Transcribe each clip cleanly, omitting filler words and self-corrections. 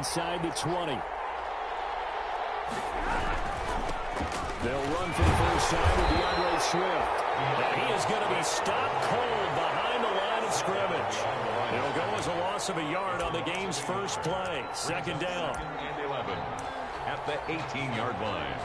inside the 20. They'll run for the first time with DeAndre Swift. And he is going to be stopped cold behind the line of scrimmage. It'll go as a loss of a yard on the game's first play. Second down. And 11 at the 18-yard line.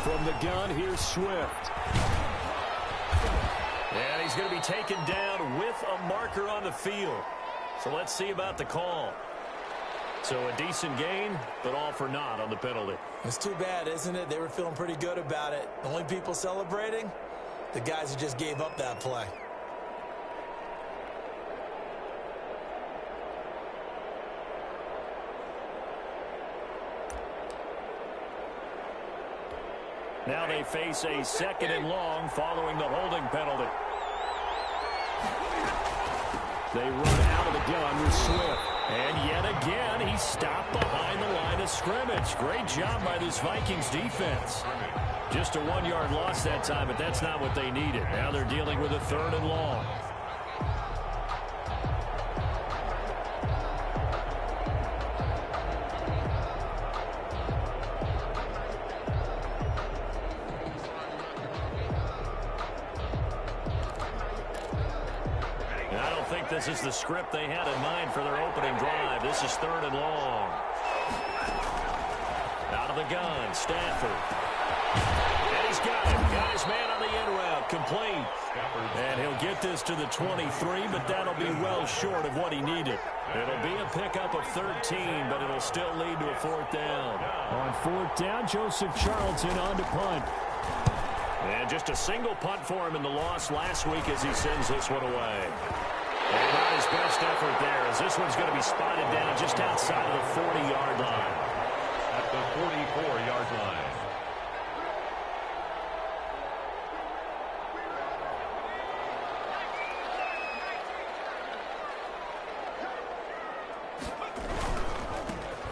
From the gun, here's Swift. And he's going to be taken down with a marker on the field. So let's see about the call. So a decent gain, but all for naught on the penalty. It's too bad, isn't it? They were feeling pretty good about it. The only people celebrating, the guys who just gave up that play. Now they face a second and long following the holding penalty. They run out of the gun with Swift. And yet again, he's stopped behind the line of scrimmage. Great job by this Vikings defense. Just a 1-yard loss that time, but that's not what they needed. Now they're dealing with a third and long. This is the script they had in mind for their opening drive. This is third and long. Out of the gun, Stafford. And he's got it. Got his man on the in route, complete. And he'll get this to the 23, but that'll be well short of what he needed. It'll be a pickup of 13, but it'll still lead to a fourth down. On fourth down, Joseph Charlton on to punt. And just a single punt for him in the loss last week as he sends this one away. And not his best effort there, as this one's going to be spotted down just outside of the 40-yard line. At the 44-yard line.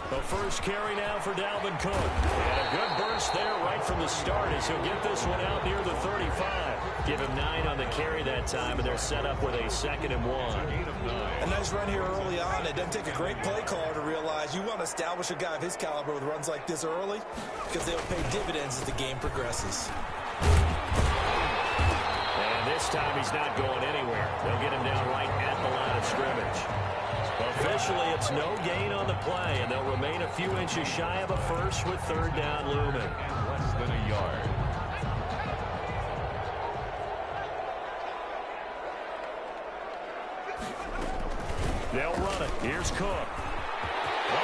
The first carry now for Dalvin Cook. And a good burst there right from the start as he'll get this one out near the 35. Give him 9 on the carry that time, and they're set up with a second and 1. A nice run here early on. It doesn't take a great play caller to realize you want to establish a guy of his caliber with runs like this early because they'll pay dividends as the game progresses. And this time he's not going anywhere. They'll get him down right at the line of scrimmage. Officially, it's no gain on the play, and they'll remain a few inches shy of a first with third down looming. Less than a yard. They'll run it. Here's Cook. Oh,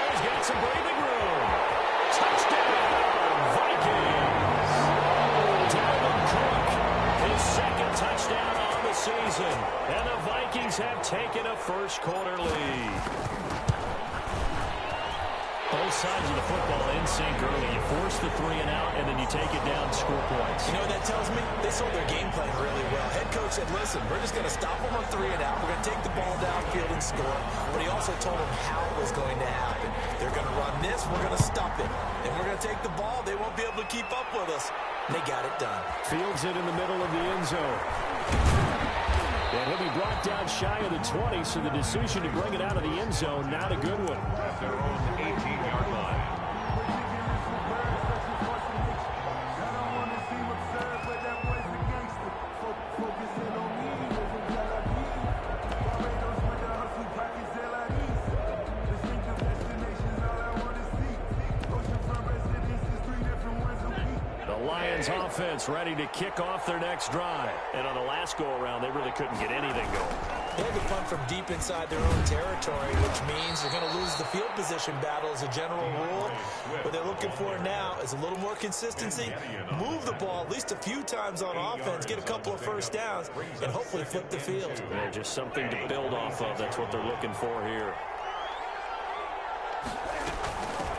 he's got some breathing room. Touchdown, Vikings. Dalvin Cook, his second touchdown on the season. And the Vikings have taken a first-quarter lead. Both sides of the football in sync early. You force the 3 and out, and then you take it down to score points. You know what that tells me? They sold their game plan really well. Head coach said, listen, we're just going to stop them on 3 and out. We're going to take the ball downfield and score. But he also told them how it was going to happen. They're going to run this. We're going to stop it. And we're going to take the ball. They won't be able to keep up with us. They got it done. Fields it in the middle of the end zone. And he'll be brought down shy of the 20, so the decision to bring it out of the end zone, not a good one. At their own 18-yard line. Lions offense ready to kick off their next drive. And on the last go-around, they really couldn't get anything going. They had to punt from deep inside their own territory, which means they're going to lose the field position battle as a general rule. What they're looking for now is a little more consistency, move the ball at least a few times on offense, get a couple of first downs, and hopefully flip the field. Yeah, just something to build off of. That's what they're looking for here.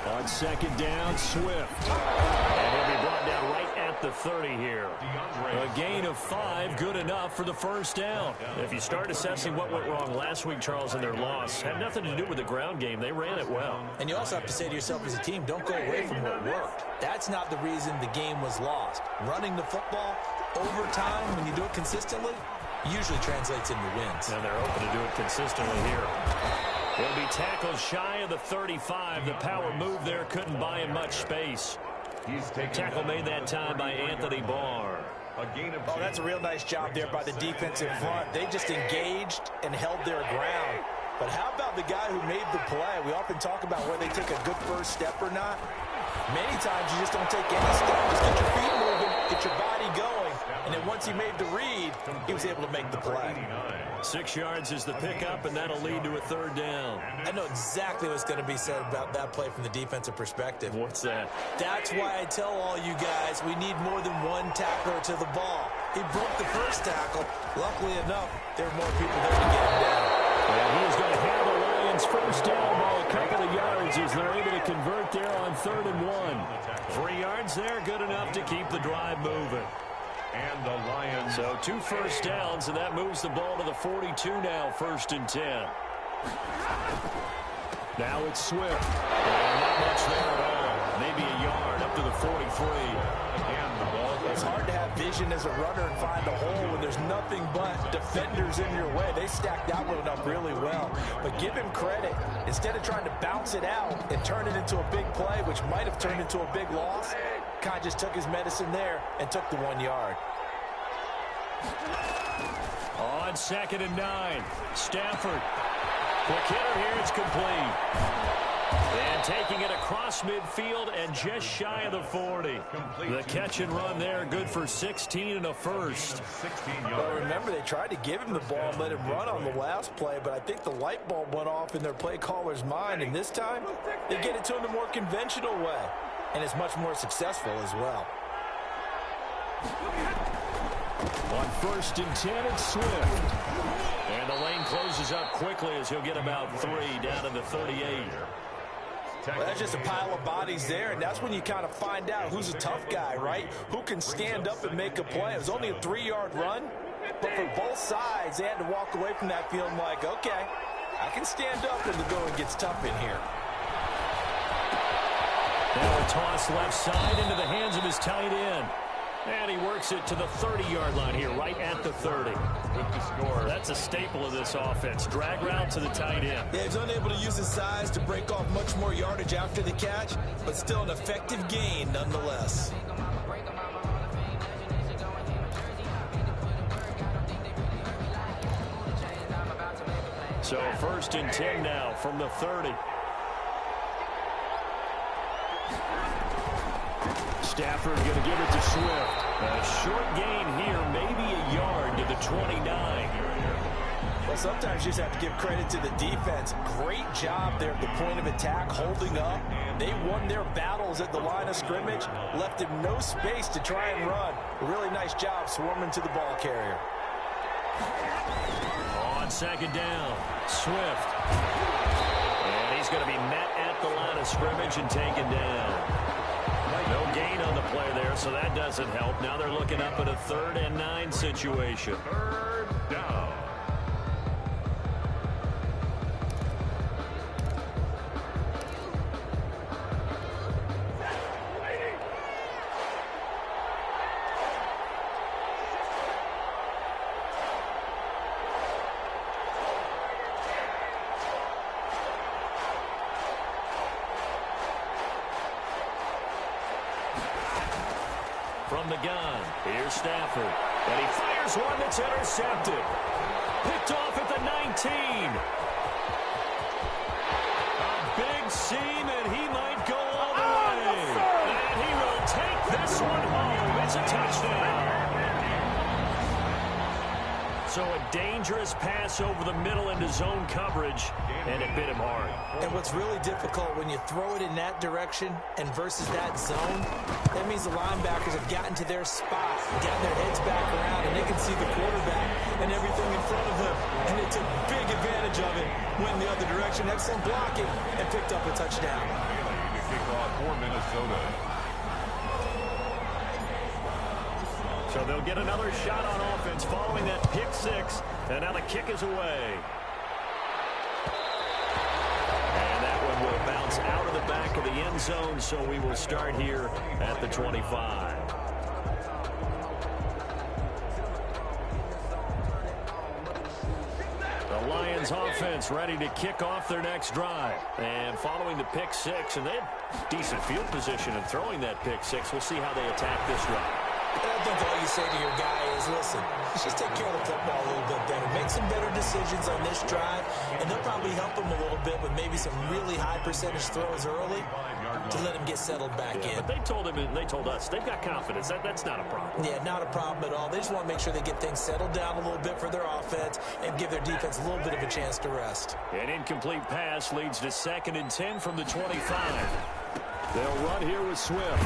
On second down, Swift. And he'll be brought down right at at the 30 here. A gain of 5, good enough for the first down. If you start assessing what went wrong last week, Charles, in their loss, had nothing to do with the ground game. They ran it well. And you also have to say to yourself as a team, don't go away from what worked. That's not the reason the game was lost. Running the football over time, when you do it consistently, usually translates into wins. And they're open to do it consistently here. He'll be tackled shy of the 35. The power move there couldn't buy him much space. Tackle made that time by Anthony Barr. Oh, that's a real nice job there by the defensive front. They just engaged and held their ground. But how about the guy who made the play? We often talk about whether they take a good first step or not. Many times you just don't take any step. Just get your feet moving, get your body going. And then once he made the read, he was able to make the play. 6 yards is the pickup, and that'll lead to a third down. I know exactly what's going to be said about that play from the defensive perspective. What's that? That's why I tell all you guys we need more than one tackler to the ball. He broke the first tackle. Luckily enough, there were more people there to get him down. And he's going to have the Lions first down by a couple of yards as they're able to convert there on 3rd and 1. 3 yards there, good enough to keep the drive moving. And the Lions. So 2 first downs, and that moves the ball to the 42 now, 1st and 10. Now it's Swift. And not much there at all. Maybe a yard up to the 43. Again, the ball. It's hard to have vision as a runner and find a hole when there's nothing but defenders in your way. They stacked that one up really well. But give him credit. Instead of trying to bounce it out and turn it into a big play, which might have turned into a big loss, Kai just took his medicine there and took the 1 yard. On 2nd and 9, Stafford. Quick hitter here, it's complete. And taking it across midfield and just shy of the 40. The catch and run there, good for 16 and a first. Well, remember, they tried to give him the ball and let him run on the last play, but I think the light bulb went off in their play caller's mind, and this time they get it to him the more conventional way, and it's much more successful as well. On 1st and 10, it's Swift. And the lane closes up quickly as he'll get about 3 down to the 38. Well, that's just a pile of bodies there, and that's when you kind of find out who's a tough guy, right? Who can stand up and make a play. It was only a 3-yard run, but for both sides, they had to walk away from that feeling like, okay, I can stand up when the going gets tough in here. Now a toss left side into the hands of his tight end. And he works it to the 30-yard line here, right at the 30. With the score. That's a staple of this offense. Drag route to the tight end. Yeah, he's unable to use his size to break off much more yardage after the catch, but still an effective gain nonetheless. So 1st and 10 now from the 30. Stafford going to give it to Swift. A short gain here, maybe a yard to the 29. Well, sometimes you just have to give credit to the defense. Great job there at the point of attack, holding up. They won their battles at the line of scrimmage, left him no space to try and run. A really nice job swarming to the ball carrier. On 2nd down, Swift. And he's going to be met at the line of scrimmage and taken down. No gain on the play there, so that doesn't help. Now they're looking up at a 3rd and 9 situation. 3rd down. From the gun, here's Stafford. And he fires one that's intercepted. Picked off at the 19. A big seam, and he might go all the way. And he will take this one home. It's a touchdown. So a dangerous pass over the middle into zone coverage, and it bit him hard. And what's really difficult when you throw it in that direction and versus that zone, that means the linebackers have gotten to their spot, gotten their heads back around, and they can see the quarterback and everything in front of them. And they took big advantage of it, went the other direction, excellent blocking, and picked up a touchdown. The kickoff for Minnesota. So they'll get another shot on offense following that pick six. And now the kick is away. And that one will bounce out of the back of the end zone, so we will start here at the 25. The Lions offense ready to kick off their next drive. And following the pick six, and they had decent field position in throwing that pick six. We'll see how they attack this drive. I think all you say to your guy is, listen, just take care of the football a little bit better. Make some better decisions on this drive, and they'll probably help him a little bit with maybe some really high percentage throws early to let him get settled back in. But they told him and they told us they've got confidence. That's not a problem. Yeah, not a problem at all. They just want to make sure they get things settled down a little bit for their offense and give their defense a little bit of a chance to rest. An incomplete pass leads to 2nd and 10 from the 25. They'll run here with Swift.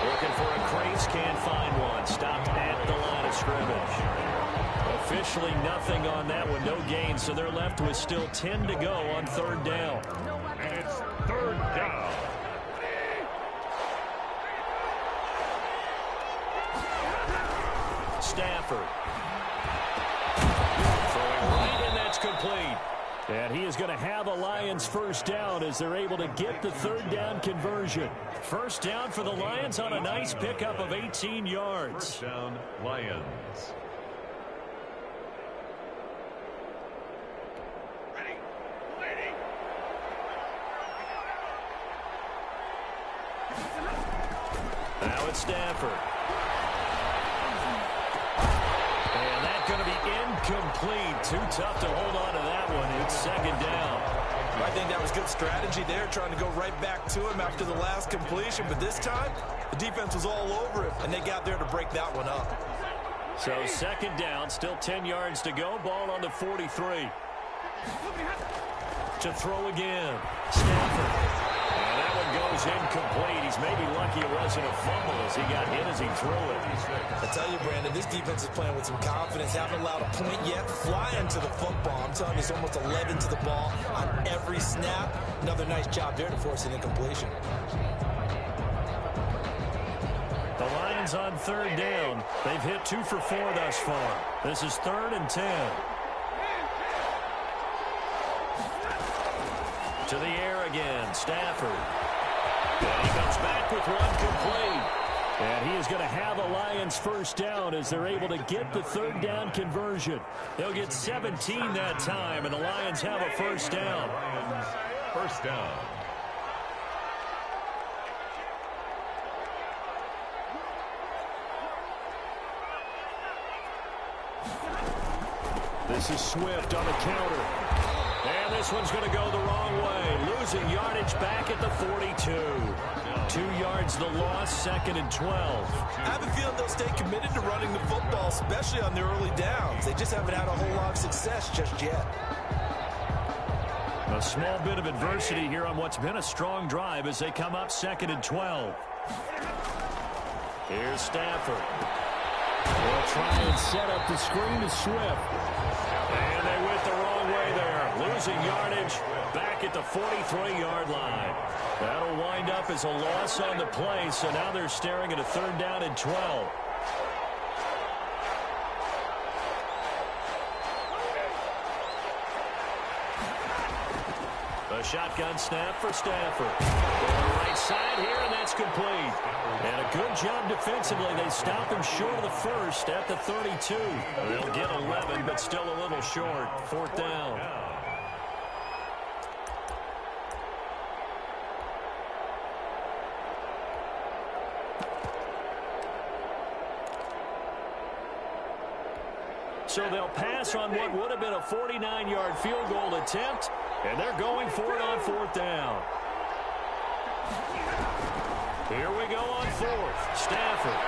Looking for a crease, can't find one. Stopped at the line of scrimmage. Officially nothing on that one, no gain, so they're left with still 10 to go on 3rd down. And it's 3rd down. Stafford. Throwing right, and that's complete. And he is going to have a Lions 1st down as they're able to get the 3rd down conversion. 1st down for the Lions on a nice pickup of 18 yards. 1st down, Lions. Now it's Stafford. And that's going to be incomplete. Too tough to hold on to that one. It's 2nd down. I think that was good strategy there, trying to go right back to him after the last completion. But this time, the defense was all over it, and they got there to break that one up. So 2nd down, still 10 yards to go. Ball on the 43. To throw again. Stafford. And that one goes incomplete. He's maybe lucky it wasn't a fumble as he got hit as he threw it. I tell you, Brandon, this defense is playing with some confidence. Haven't allowed a point yet. Flying to the football. I'm telling you, it's almost 11 to the ball on every snap. Another nice job there to force an incompletion. The Lions on 3rd down. They've hit 2 for 4 thus far. This is 3rd and 10. To the air again, Stafford. And he comes back with one complete. And he is going to have a Lions 1st down as they're able to get the 3rd down conversion. They'll get 17 that time, and the Lions have a 1st down. Lions, 1st down. This is Swift on the counter. And this one's going to go the wrong way. Losing yardage back at the 42. 2 yards the loss, 2nd and 12. I have a feeling they'll stay committed to running the football, especially on their early downs. They just haven't had a whole lot of success just yet. A small bit of adversity here on what's been a strong drive as they come up 2nd and 12. Here's Stafford. They'll try and set up the screen to Swift. And they went the wrong way there. Losing yardage back at the 43-yard line. That'll wind up as a loss on the play, so now they're staring at a 3rd down and 12. A shotgun snap for Stafford. On the right side here, and that's complete. And a good job defensively. They stop him short of the 1st at the 32. They'll get 11, but still a little short. 4th down. So they'll pass on what would have been a 49-yard field goal attempt, and they're going for it on 4th down. Here we go on 4th. Stafford.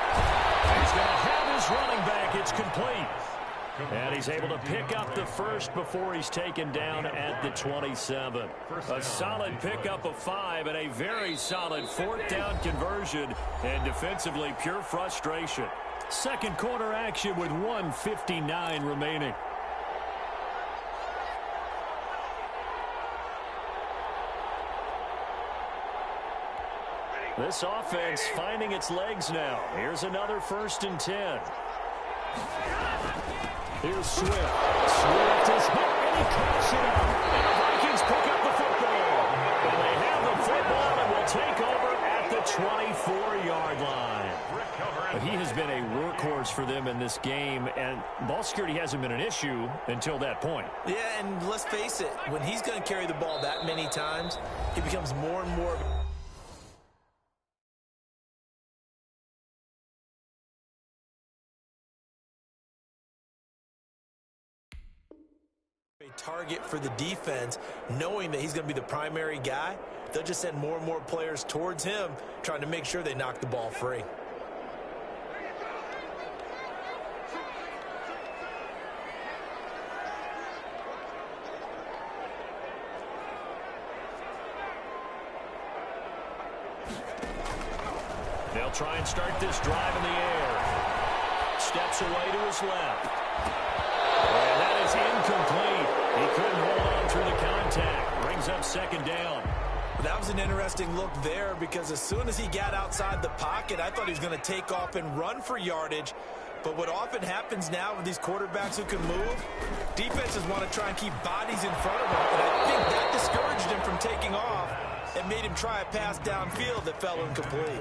He's going to have his running back. It's complete. And he's able to pick up the 1st before he's taken down at the 27. A solid pickup of 5 and a very solid 4th down conversion. And defensively, pure frustration. 2nd quarter action with 1:59 remaining. This offense finding its legs now. Here's another 1st and 10. Here's Swift. Swift is hit, and he coughs it up. And the Vikings pick up the football. And they have the football and will take over at the 24-yard line. He has been a workhorse for them in this game, and ball security hasn't been an issue until that point. Yeah, and let's face it, when he's going to carry the ball that many times, he becomes more and more a target for the defense, knowing that he's going to be the primary guy. They'll just send more and more players towards him, trying to make sure they knock the ball free. They'll try and start this drive in the air. Steps away to his left. And that is incomplete. He couldn't hold on through the contact. Brings up 2nd down. That was an interesting look there, because as soon as he got outside the pocket, I thought he was going to take off and run for yardage. But what often happens now with these quarterbacks who can move, defenses want to try and keep bodies in front of them. And I think that discouraged him from taking off and made him try a pass downfield that fell incomplete.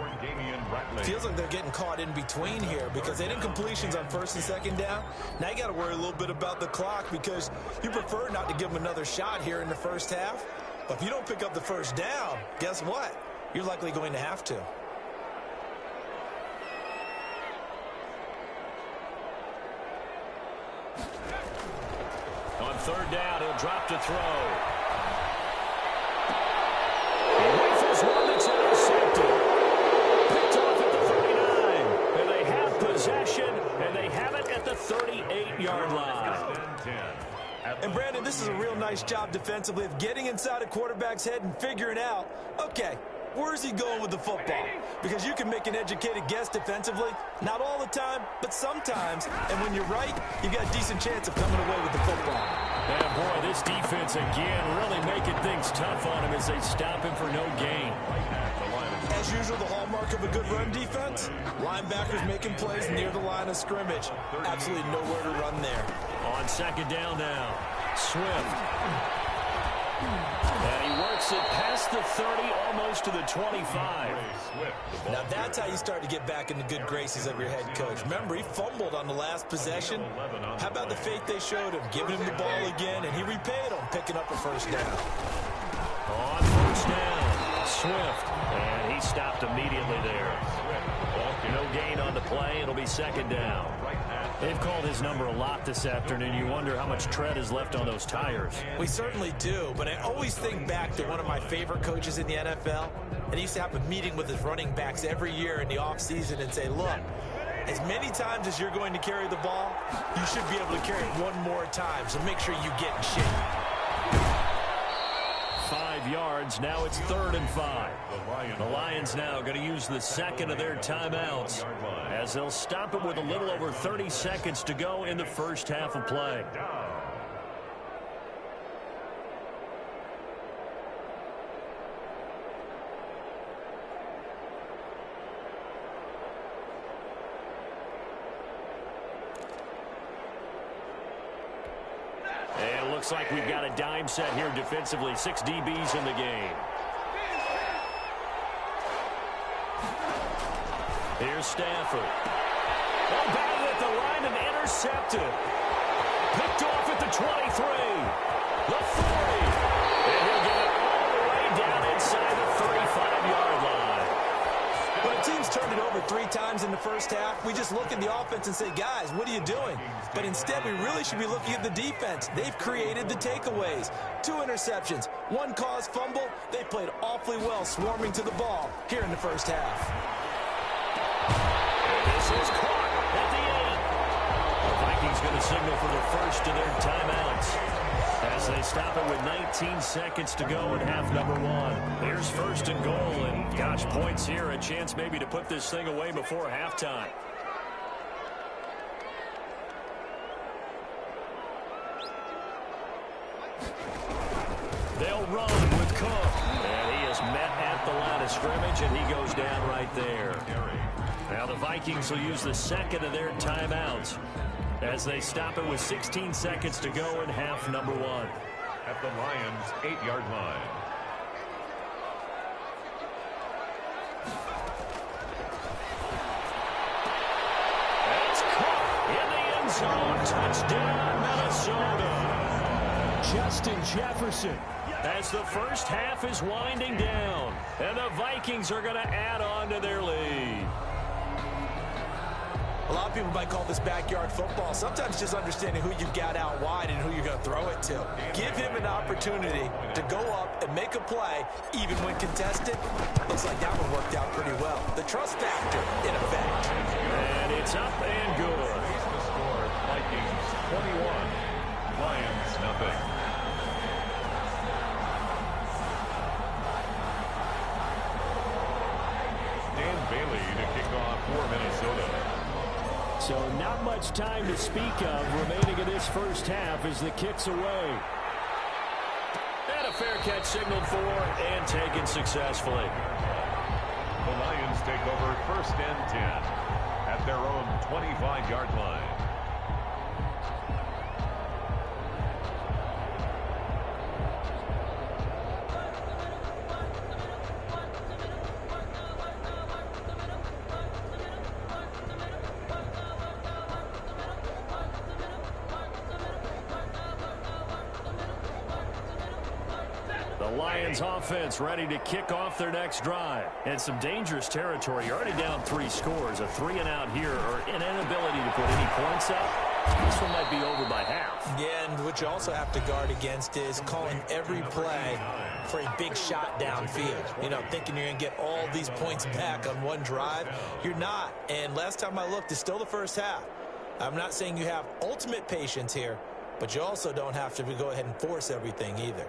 Feels like they're getting caught in between here, because they didn't completions on 1st and 2nd down. Now you got to worry a little bit about the clock, because you prefer not to give them another shot here in the 1st half. But if you don't pick up the 1st down, guess what? You're likely going to have to. On 3rd down, he'll drop to throw. One that's intercepted. Picked off at the 39. And they have possession, and they have it at the 38-yard line. And Brandon, this is a real nice job defensively of getting inside a quarterback's head and figuring out, okay, where's he going with the football? Because you can make an educated guess defensively, not all the time, but sometimes. And when you're right, you got a decent chance of coming away with the football. And boy, this defense again really making things tough on him as they stop him for no gain. As usual, the hallmark of a good run defense, linebackers making plays near the line of scrimmage. Absolutely nowhere to run there. On 2nd down now, Swift. And he works it past the 30, almost to the 25. Now that's how you start to get back in the good graces of your head coach. Remember, he fumbled on the last possession. How about the faith they showed him, giving him the ball again, and he repaid him, picking up a 1st down. On 1st down, Swift. And he stopped immediately there. No gain on the play. It'll be 2nd down. They've called his number a lot this afternoon. You wonder how much tread is left on those tires. We certainly do, but I always think back to one of my favorite coaches in the NFL, and he used to have a meeting with his running backs every year in the offseason and say, look, as many times as you're going to carry the ball, you should be able to carry it one more time, so make sure you get in shape. 5 yards. Now it's 3rd and 5. The Lions now going to use the 2nd of their timeouts as they'll stop it with a little over 30 seconds to go in the 1st half of play. And it looks like we've got a dime set here defensively. 6 DBs in the game. Here's Stafford. Oh, batted at the line and intercepted. Picked off at the 23. The 40. And he'll get it all the way down inside the 35-yard line. When a team's turned it over 3 times in the 1st half, we just look at the offense and say, guys, what are you doing? But instead, we really should be looking at the defense. They've created the takeaways. 2 interceptions, 1 caused fumble. They played awfully well swarming to the ball here in the 1st half. This is caught at the 8. The Vikings going to signal for the first of their timeouts as they stop it with 19 seconds to go in half number 1. Here's 1st and goal, and gosh, points here, a chance maybe to put this thing away before halftime. They'll run with Cook, and he is met at the line of scrimmage, and he goes down right there. Now the Vikings will use the second of their timeouts as they stop it with 16 seconds to go in half number one. At the Lions' 8-yard line. That's caught in the end zone. Touchdown, Minnesota. Justin Jefferson. As the first half is winding down, and the Vikings are going to add on to their lead. A lot of people might call this backyard football. Sometimes just understanding who you've got out wide and who you're going to throw it to. Give him an opportunity to go up and make a play, even when contested. Looks like that one worked out pretty well. The trust factor, in effect. And it's up and good. The score, Vikings 21, Lions nothing. Dan Bailey to kick off for Minnesota. So not much time to speak of remaining in this first half as the kick's away. And a fair catch signaled for and taken successfully. The Lions take over first and 10 at their own 25-yard line. The Lions offense ready to kick off their next drive. And some dangerous territory. You're already down 3 scores. A 3 and out here, or an inability to put any points up. This one might be over by half. Yeah, and what you also have to guard against is calling every play for a big shot downfield. You know, thinking you're going to get all these points back on one drive. You're not. And last time I looked, it's still the first half. I'm not saying you have ultimate patience here, but you also don't have to go ahead and force everything either.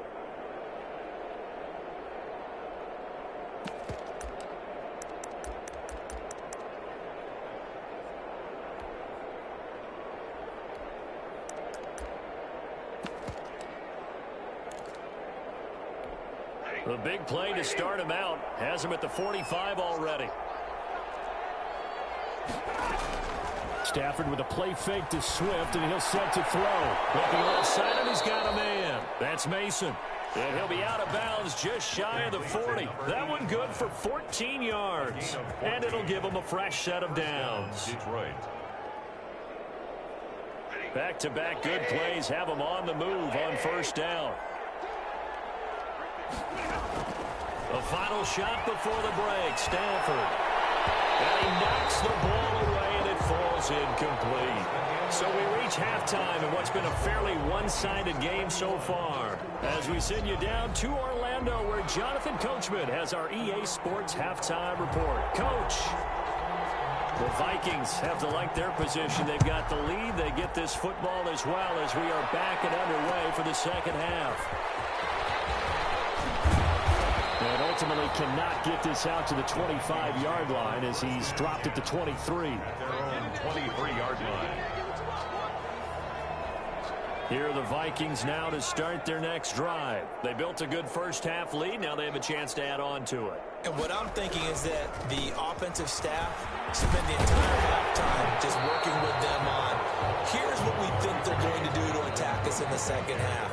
The big play to start him out has him at the 45 already. Stafford with a play fake to Swift, and he'll set to throw. Looking left side, and he's got a man. That's Mason. And he'll be out of bounds just shy of the 40. That one good for 14 yards. And it'll give him a fresh set of downs. Detroit. Back-to-back good plays have him on the move on first down. The final shot before the break, Stafford. And he knocks the ball away, and it falls incomplete. So we reach halftime in what's been a fairly one-sided game so far. As we send you down to Orlando, where Jonathan Coachman has our EA Sports halftime report. Coach. The Vikings have to like their position. They've got the lead. They get this football as well as we are back and underway for the second half. And ultimately cannot get this out to the 25-yard line as he's dropped at the 23. At their own 23-yard line. Here are the Vikings now to start their next drive. They built a good first-half lead. Now they have a chance to add on to it. And what I'm thinking is that the offensive staff spend the entire halftime just working with them on, here's what we think they're going to do to attack us in the second half.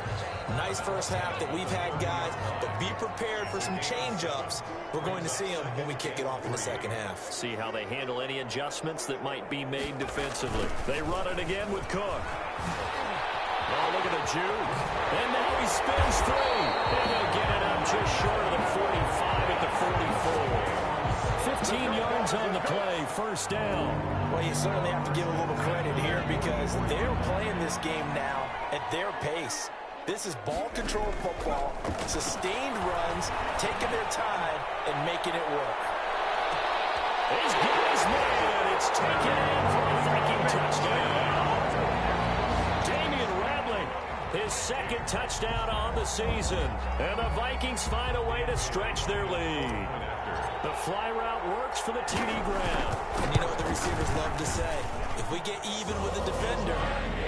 Nice first half that we've had, guys, but be prepared for some change-ups. We're going to see them when we kick it off in the second half. See how they handle any adjustments that might be made defensively. They run it again with Cook. Oh, look at the juke. And now he spins free. And he'll get it up just short of the 45 at the 44. 15 yards on the play, first down. Well, you certainly have to give a little credit here because they're playing this game now at their pace. This is ball control football, sustained runs, taking their time, and making it work. He's got his man. It's taken in for a Viking touchdown. His second touchdown on the season. And the Vikings find a way to stretch their lead. The fly route works for the TD ground. And you know what the receivers love to say? If we get even with the defender,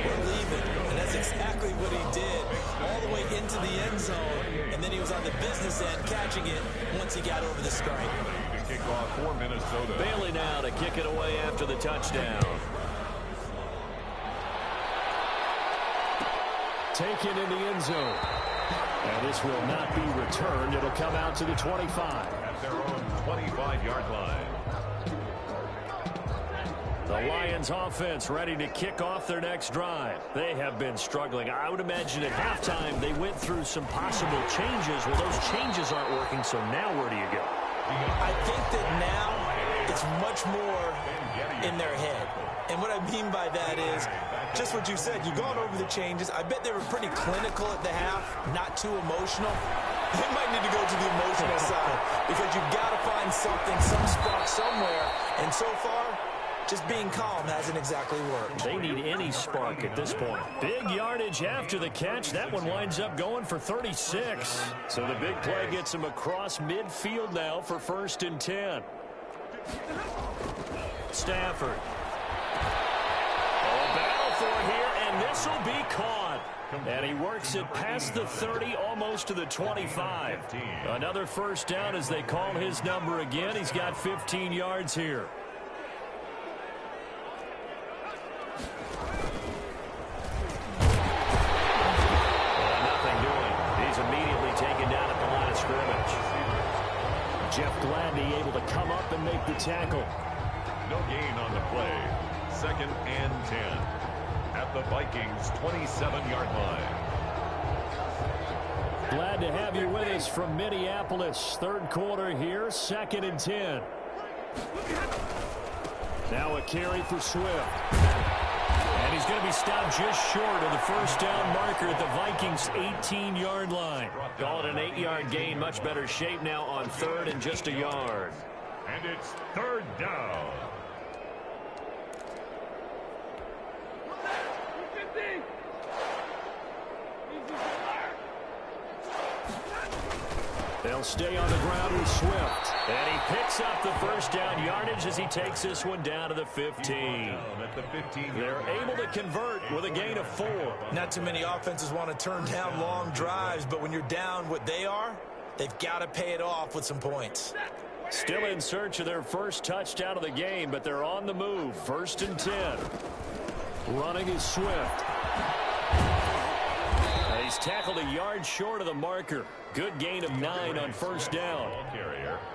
we're leaving. And that's exactly what he did, all the way into the end zone. And then he was on the business end catching it once he got over the stripe. To kick off for Minnesota. Bailey now to kick it away after the touchdown. Taken in the end zone. And this will not be returned. It'll come out to the 25. At their own 25-yard line. The Lions offense ready to kick off their next drive. They have been struggling. I would imagine at halftime they went through some possible changes. Well, those changes aren't working, so now where do you go? I think that now it's much more in their head. And what I mean by that is just what you said. You've gone over the changes. I bet they were pretty clinical at the half, not too emotional. They might need to go to the emotional side because you've got to find something, some spark somewhere. And so far, just being calm hasn't exactly worked. They need any spark at this point. Big yardage after the catch. That one winds up going for 36. So the big play gets him across midfield now for 1st and 10. Stafford. Oh, battle for it here, and this will be caught. And he works it past the 30, almost to the 25. Another first down as they call his number again. He's got 15 yards here. Jeff Gladney able to come up and make the tackle. No gain on the play. 2nd and 10. At the Vikings' 27-yard line. Glad to have you with us from Minneapolis. 3rd quarter here, 2nd and 10. Now a carry for Swift. And he's going to be stopped just short of the first down marker at the Vikings' 18-yard line. Call it an 8-yard gain. Much better shape now on 3rd and just a yard. And it's 3rd down. They'll stay on the ground with Swift. And he picks up the first down yardage as he takes this one down to the 15. At the 15. They're able to convert with a gain of 4. Not too many offenses want to turn down long drives, but when you're down what they are, they've got to pay it off with some points. Still in search of their first touchdown of the game, but they're on the move. 1st and 10. Running is Swift. And he's tackled a yard short of the marker. Good gain of 9 on first down.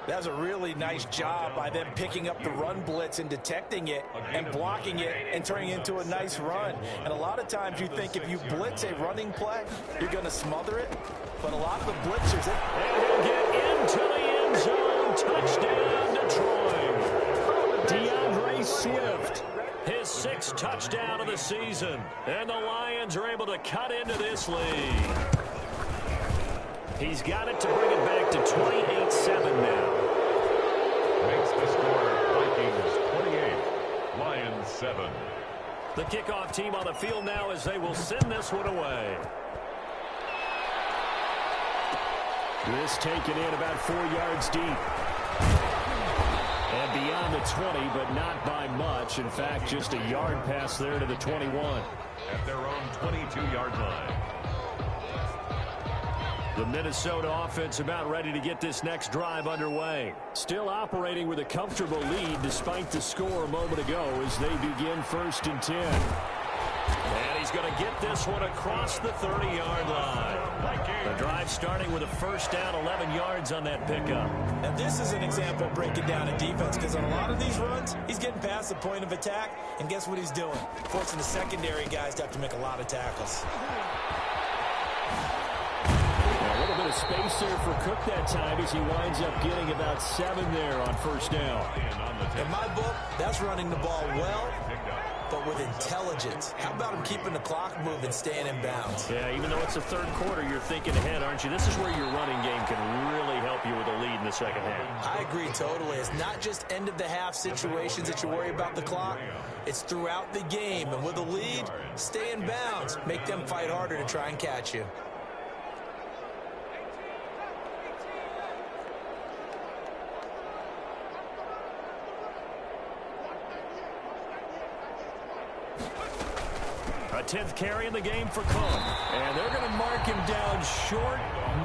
That was a really nice job by them picking up the run blitz and detecting it and blocking it and turning it into a nice run. And a lot of times you think if you blitz a running play, you're going to smother it. But a lot of the blitzers... And he'll get into the end zone. Touchdown, Detroit. DeAndre Swift. His 6th touchdown of the season. And the Lions are able to cut into this lead. He's got it to bring it back to 28-7 now. Makes the score Vikings 28, Lions 7. The kickoff team on the field now as they will send this one away. This taken in about 4 yards deep. And beyond the 20, but not by much. In fact, just a yard pass there to the 21. At their own 22-yard line. The Minnesota offense about ready to get this next drive underway. Still operating with a comfortable lead despite the score a moment ago as they begin 1st and 10. And he's going to get this one across the 30-yard line. The drive starting with a first down, 11 yards on that pickup. Now this is an example of breaking down a defense because on a lot of these runs, he's getting past the point of attack, and guess what he's doing? Forcing the secondary guys to have to make a lot of tackles. A little bit of space there for Cook that time as he winds up getting about 7 there on first down. In my book, that's running the ball well, but with intelligence. How about him keeping the clock moving, staying in bounds? Yeah, even though it's the 3rd quarter, you're thinking ahead, aren't you? This is where your running game can really help you with a lead in the second half. I agree totally. It's not just end-of-the-half situations that you worry about the clock. It's throughout the game. And with a lead, stay in bounds. Make them fight harder to try and catch you. 10th carry in the game for Cook. And they're going to mark him down short,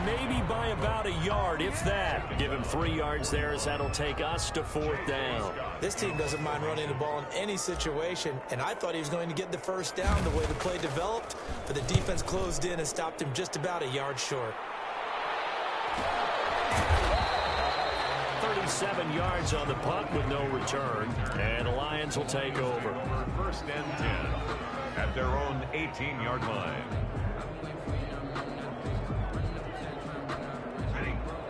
maybe by about a yard, if that. Give him 3 yards there, as that'll take us to 4th down. This team doesn't mind running the ball in any situation, and I thought he was going to get the first down the way the play developed, but the defense closed in and stopped him just about a yard short. 37 yards on the punt with no return, and the Lions will take over. First and 10 at their own 18-yard line.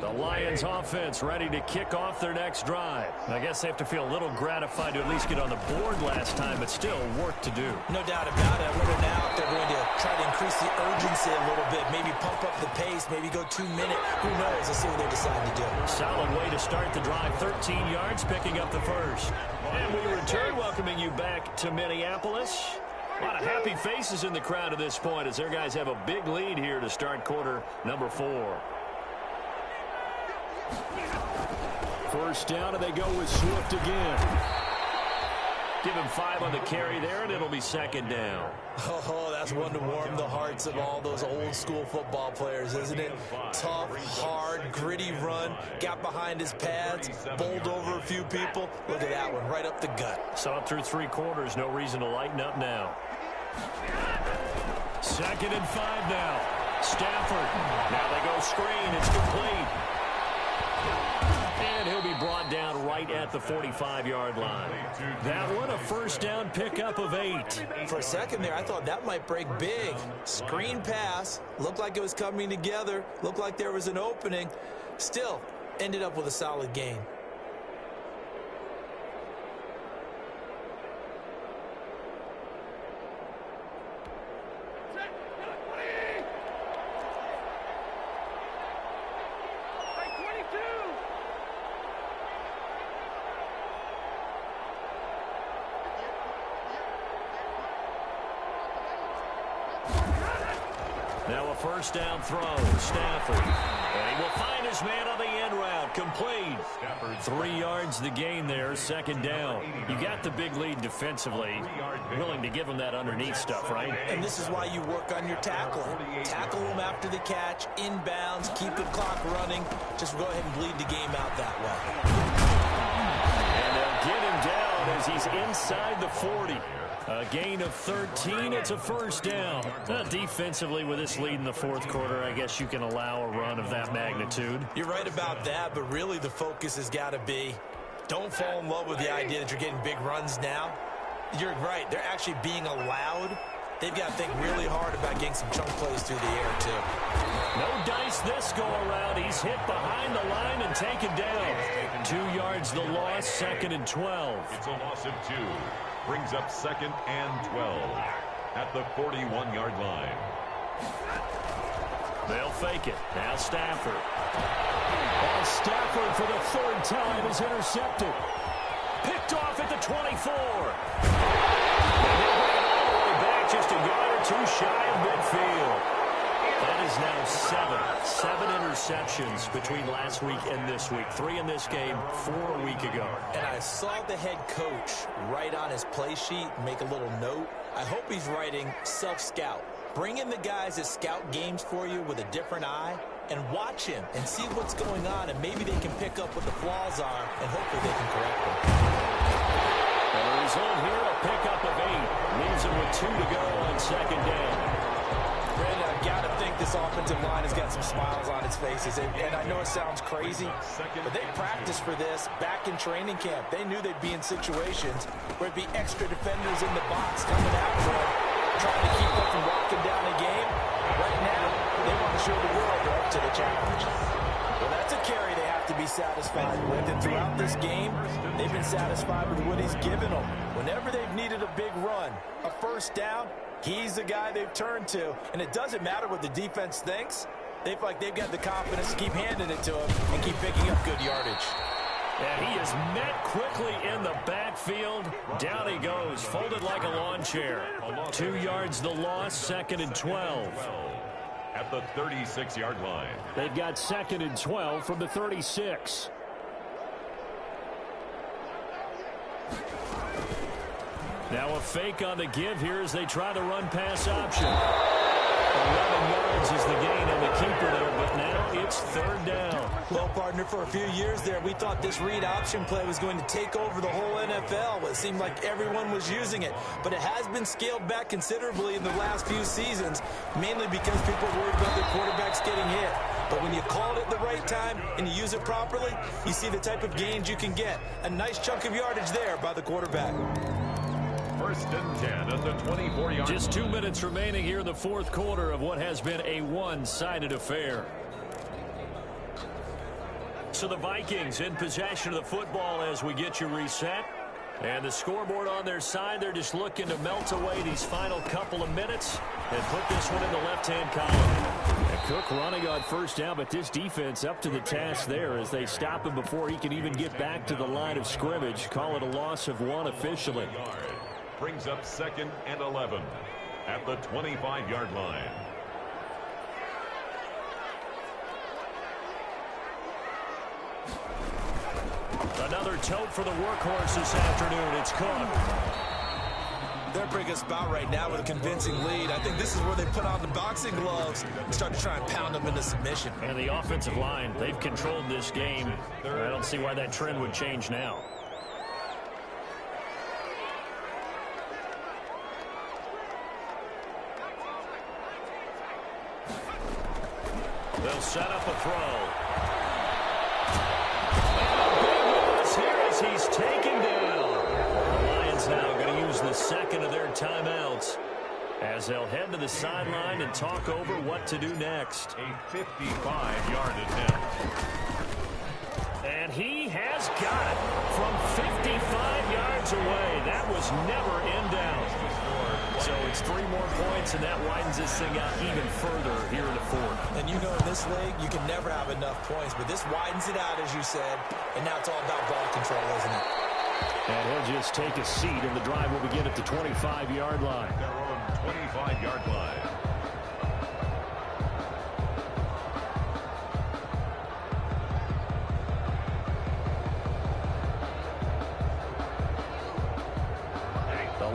The Lions offense ready to kick off their next drive. I guess they have to feel a little gratified to at least get on the board last time, but still work to do. No doubt about it. I wonder now if they're going to try to increase the urgency a little bit, maybe pump up the pace, maybe go 2-minute. Who knows? Let's see what they decide to do. Solid way to start the drive. 13 yards, picking up the first. And we return, welcoming you back to Minneapolis. A lot of happy faces in the crowd at this point as their guys have a big lead here to start quarter number 4. First down, and they go with Swift again. Give him 5 on the carry there, and it'll be 2nd down. Oh, that's one to warm the hearts of all those old-school football players, isn't it? Tough, hard, gritty run, got behind his pads, bowled over a few people. Look at that one, right up the gut. Saw it through 3 quarters, no reason to lighten up now. 2nd and 5 now. Stafford. Now they go screen. It's complete. And he'll be brought down right at the 45-yard line. That one, a first down pickup of 8. For a second there, I thought that might break big. Screen pass. Looked like it was coming together. Looked like there was an opening. Still, ended up with a solid gain. Now a first down throw, Stafford. And he will find his man on the end route, complete. 3 yards the gain there, 2nd down. You got the big lead defensively. Willing to give him that underneath stuff, right? And this is why you work on your tackling. Tackle him after the catch, inbounds, keep the clock running. Just go ahead and bleed the game out that way. And they'll get him down as he's inside the 40. A gain of 13. It's a first down. Defensively, with this lead in the 4th quarter, I guess you can allow a run of that magnitude. You're right about that, but really the focus has got to be, don't fall in love with the idea that you're getting big runs now. You're right. They're actually being allowed. They've got to think really hard about getting some chunk plays through the air, too. No dice this go-around. He's hit behind the line and taken down. 2 yards the loss, 2nd and 12. It's a loss of 2. Brings up 2nd and 12 at the 41-yard line. They'll fake it. Now Stafford. And Stafford for the 3rd time is intercepted. Picked off at the 24. And they'll bring it all the way back just a yard or 2 shy of midfield. That is now 7 interceptions between last week and this week. 3 in this game, 4 a week ago. And I saw the head coach write on his play sheet, make a little note. I hope he's writing self-scout. Bring in the guys that scout games for you with a different eye and watch him and see what's going on, and maybe they can pick up what the flaws are, and hopefully they can correct them. And the result here, a pickup of 8. Leaves him with 2 to go on 2nd down. Brandon, I've got to think this offensive line has got some smiles on its faces. And I know it sounds crazy, but they practiced for this back in training camp. They knew they'd be in situations where it'd be extra defenders in the box coming after them, trying to keep them from walking down the game. Right now, they want to show the world they're up to the challenge. Well, that's a carry they have to be satisfied with. And throughout this game, they've been satisfied with what he's given them. Whenever they've needed a big run, a first down, he's the guy they've turned to. And it doesn't matter what the defense thinks. They feel like they've got the confidence to keep handing it to him and keep picking up good yardage. And he is met quickly in the backfield. Down he goes, folded like a lawn chair. 2 yards the loss, 2nd and 12. At the 36-yard line. They've got 2nd and 12 from the 36. Now a fake on the give here as they try the run-pass option. 11 yards is the gain on the keeper there, but now it's third down. Well, partner, for a few years there, we thought this read option play was going to take over the whole NFL. It seemed like everyone was using it, but it has been scaled back considerably in the last few seasons, mainly because people worried about their quarterbacks getting hit. But when you call it at the right time and you use it properly, you see the type of gains you can get. A nice chunk of yardage there by the quarterback. First and 10 at the 24-yard. Just 2 minutes remaining here in the fourth quarter of what has been a one-sided affair. So the Vikings in possession of the football as we get you reset. And the scoreboard on their side, they're just looking to melt away these final couple of minutes and put this one in the left-hand column. And Cook running on first down, but this defense up to the task there as they stop him before he can even get back to the line of scrimmage. Call it a loss of one officially. Brings up 2nd and 11 at the 25-yard line. Another tote for the workhorse this afternoon. It's Cook. They're bringing us about right now with a convincing lead. I think this is where they put on the boxing gloves and start to try and pound them into submission. And the offensive line, they've controlled this game. I don't see why that trend would change now. They'll set up a throw. And a big loss here as he's taken down. The Lions now going to use the second of their timeouts as they'll head to the sideline and talk over what to do next. A 55-yard attempt. And he has got it from 55 yards away. That was never in doubt. So it's 3 more points, and that widens this thing out even further here in the fourth. And you know in this league, you can never have enough points, but this widens it out, as you said, and now it's all about ball control, isn't it? And he'll just take a seat, and the drive will begin at the 25-yard line. Their own 25-yard line.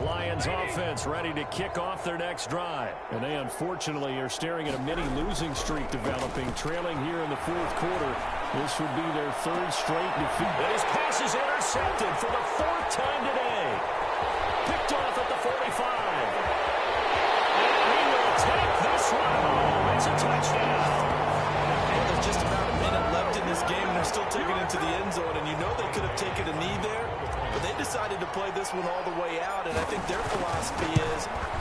Lions offense ready to kick off their next drive. And they unfortunately are staring at a mini losing streak developing, trailing here in the fourth quarter. This would be their 3rd straight defeat. And his pass is intercepted for the 4th time today. Picked off at the 45. And he will take this one home. It's a touchdown. Well, there's just about a minute left in this game, and they're still taking it to the end zone. And you know they could have taken a knee there, but they decided to play this one all the way out, and I think their philosophy is,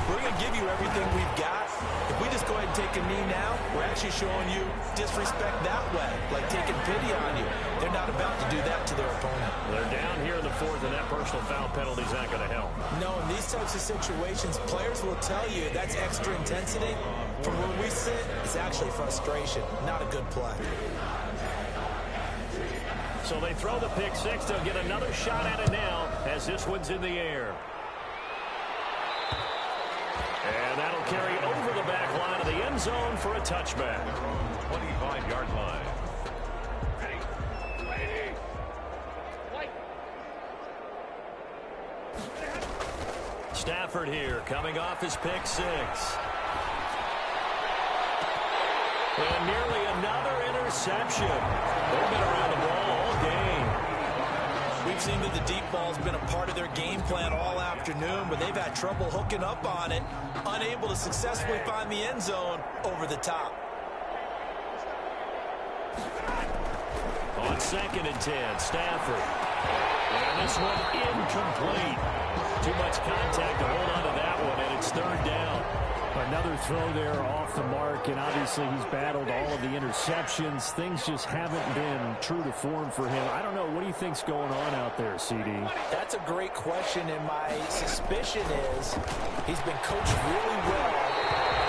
we're going to give you everything we've got. If we just go ahead and take a knee now, we're actually showing you disrespect that way, like taking pity on you. They're not about to do that to their opponent. They're down here in the fourth, and that personal foul penalty is not going to help. No, in these types of situations, players will tell you that's extra intensity. From where we sit, it's actually frustration, not a good play. So they throw the pick six. They'll get another shot at it now as this one's in the air. And that'll carry over the back line of the end zone for a touchback. 25-yard line. Stafford here coming off his pick six. And nearly another interception. They've been around the ball all game. We've seen that the deep ball's been a part of their game plan all afternoon, but they've had trouble hooking up on it, unable to successfully find the end zone over the top. On 2nd and 10, Stafford. And this one incomplete. Too much contact to hold on to that one, and it's 3rd down. Another throw there off the mark, and obviously he's battled all of the interceptions. Things just haven't been true to form for him. I don't know. What do you think's going on out there, CD? That's a great question, and my suspicion is he's been coached really well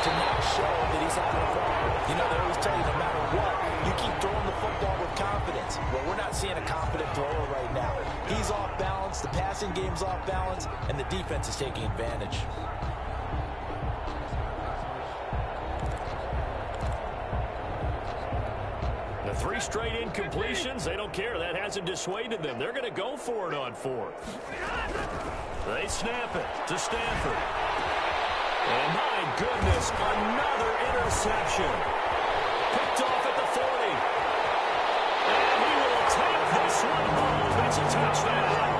to not show that he's having a problem. You know, they always tell you no matter what, you keep throwing the football with confidence. Well, we're not seeing a confident thrower right now. He's off balance, the passing game's off balance, and the defense is taking advantage. The 3 straight incompletions. They don't care. That hasn't dissuaded them. They're going to go for it on 4th. They snap it to Stanford. And my goodness, another interception. Picked off at the 40. And he will take this one home. It's a touchdown.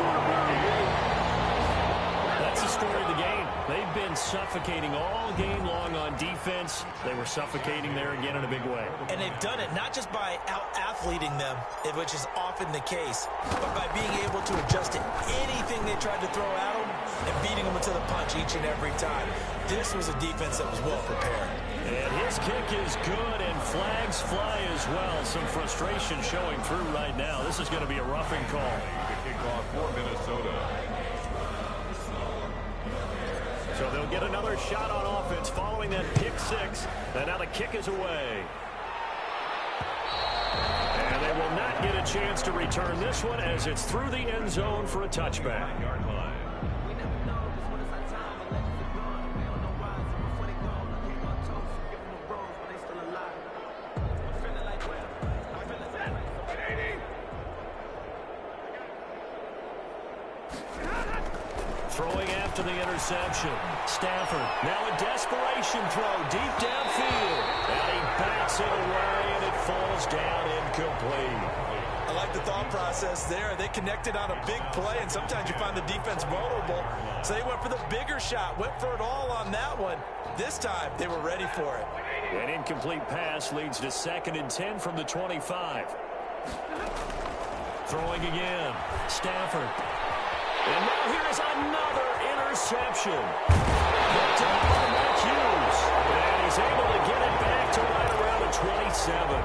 That's the story of the game. They've been suffocating all game long on defense. They were suffocating there again in a big way. And they've done it not just by out-athleting them, which is often the case, but by being able to adjust to anything they tried to throw at them and beating them to the punch each and every time. This was a defense that was well prepared. And his kick is good, and flags fly as well. Some frustration showing through right now. This is going to be a roughing call. The kickoff for Minnesota. So they'll get another shot on offense following that pick 6. And now the kick is away. And they will not get a chance to return this one as it's through the end zone for a touchback. Yard line. Throwing after the interception. Stafford now a desperation throw deep downfield. And he backs it away, and it falls down incomplete. I like the thought process there. They connected on a big play, and sometimes you find the defense vulnerable. So they went for the bigger shot, went for it all on that one. This time, they were ready for it. An incomplete pass leads to 2nd and 10 from the 25. Throwing again. Stafford. And now here's another interception. Picked up by Mike Hughes. And he's able to get it back to right around the 27.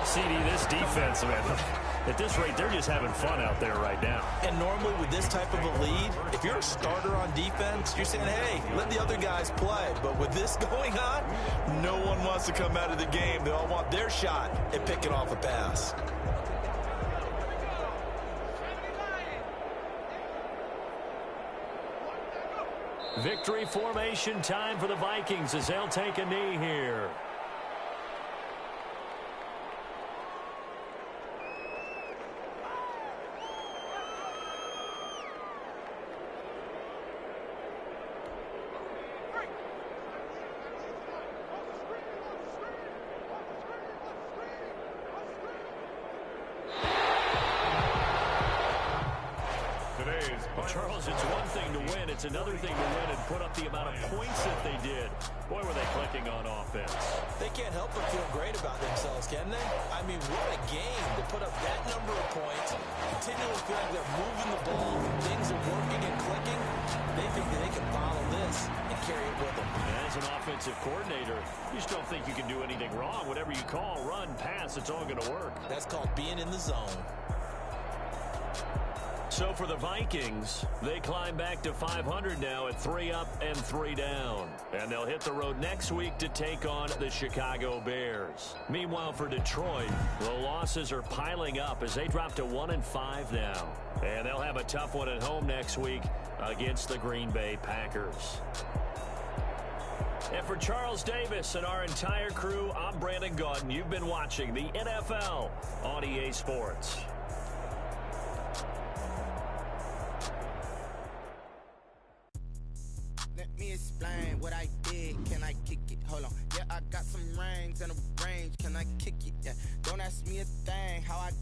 CD, this defense, man, at this rate, they're just having fun out there right now. And normally with this type of a lead, if you're a starter on defense, you're saying, hey, let the other guys play. But with this going on, no one wants to come out of the game. They all want their shot at picking off a pass. Victory formation time for the Vikings as they'll take a knee here. Charles, it's one thing to win. It's another thing to win and put up the amount of points that they did. Boy, were they clicking on offense. They can't help but feel great about themselves, can they? I mean, what a game to put up that number of points, continually feel like they're moving the ball, things are working and clicking. They think that they can follow this and carry it with them. As an offensive coordinator, you just don't think you can do anything wrong. Whatever you call, run, pass, it's all going to work. That's called being in the zone. So for the Vikings, they climb back to 500 now at 3 up and 3 down. And they'll hit the road next week to take on the Chicago Bears. Meanwhile, for Detroit, the losses are piling up as they drop to 1-5 now. And they'll have a tough one at home next week against the Green Bay Packers. And for Charles Davis and our entire crew, I'm Brandon Gaudin. You've been watching the NFL on EA Sports. Let me explain what I did. Can I kick it? Hold on. Yeah, I got some rings and a range. Can I kick it? Yeah. Don't ask me a thing. How I